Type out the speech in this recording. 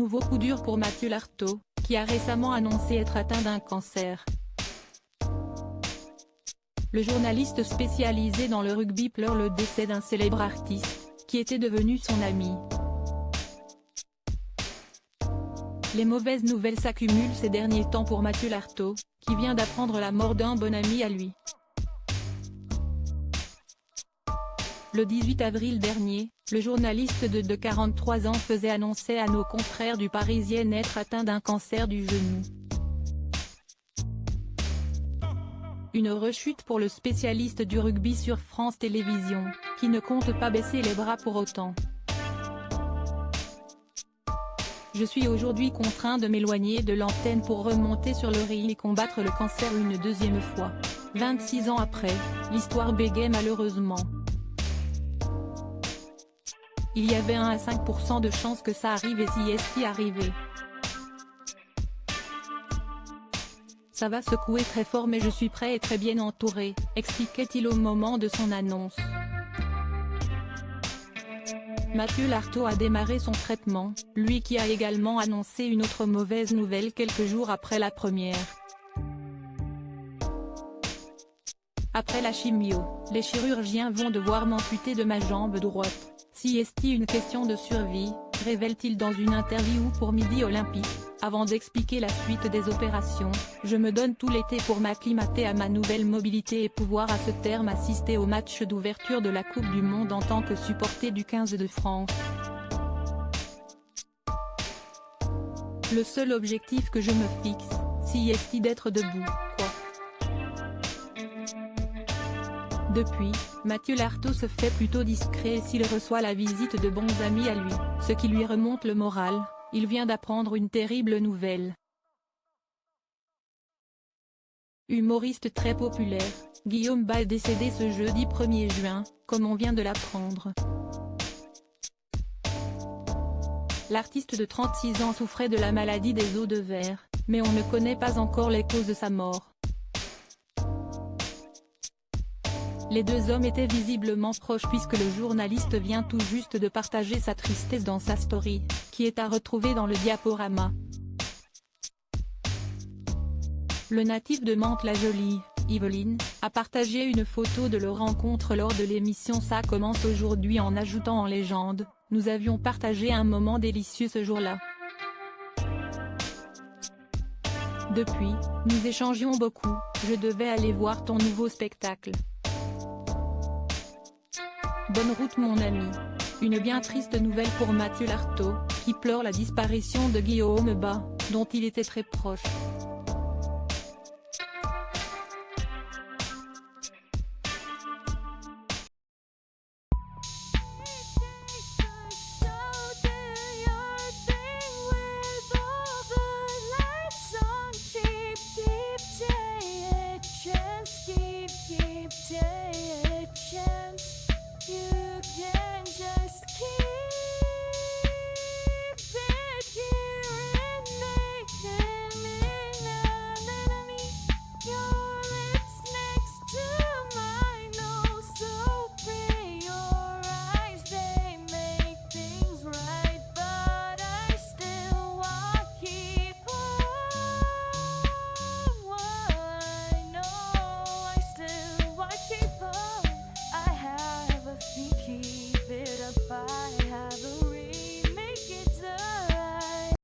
nouveau coup dur pour Mathieu Lartaud, qui a récemment annoncé être atteint d'un cancer. Le journaliste spécialisé dans le rugby pleure le décès d'un célèbre artiste, qui était devenu son ami. Les mauvaises nouvelles s'accumulent ces derniers temps pour Mathieu Lartaud, qui vient d'apprendre la mort d'un bon ami à lui. Le 18 avril dernier, le journaliste de 43 ans faisait annoncer à nos confrères du Parisien être atteint d'un cancer du genou. Une rechute pour le spécialiste du rugby sur France Télévisions, qui ne compte pas baisser les bras pour autant. Je suis aujourd'hui contraint de m'éloigner de l'antenne pour remonter sur le ring et combattre le cancer une deuxième fois. 26 ans après, l'histoire bégaye malheureusement. Il y avait 1 à 5% de chances que ça arrive et si est-ce arrivé. Ça va secouer très fort mais je suis prêt et très bien entouré, expliquait-il au moment de son annonce. Mathieu Lartaud a démarré son traitement, lui qui a également annoncé une autre mauvaise nouvelle quelques jours après la première. Après la chimio, les chirurgiens vont devoir m'amputer de ma jambe droite. Si est une question de survie, révèle-t-il dans une interview pour Midi Olympique, avant d'expliquer la suite des opérations. Je me donne tout l'été pour m'acclimater à ma nouvelle mobilité et pouvoir à ce terme assister au match d'ouverture de la Coupe du Monde en tant que supporter du 15 de France. Le seul objectif que je me fixe, si est d'être debout, quoi. Depuis, Mathieu Lartaud se fait plutôt discret s'il reçoit la visite de bons amis à lui, ce qui lui remonte le moral. Il vient d'apprendre une terrible nouvelle. Humoriste très populaire, Guillaume Bas est décédé ce jeudi 1er juin, comme on vient de l'apprendre. L'artiste de 36 ans souffrait de la maladie des os de verre, mais on ne connaît pas encore les causes de sa mort. Les deux hommes étaient visiblement proches puisque le journaliste vient tout juste de partager sa tristesse dans sa story, qui est à retrouver dans le diaporama. Le natif de Mantes-la-Jolie, Yveline, a partagé une photo de leur rencontre lors de l'émission Ça commence aujourd'hui en ajoutant en légende « Nous avions partagé un moment délicieux ce jour-là. Depuis, nous échangions beaucoup, je devais aller voir ton nouveau spectacle. Bonne route mon ami. » Une bien triste nouvelle pour Mathieu Lartaud, qui pleure la disparition de Guillaume Bas, dont il était très proche. Keep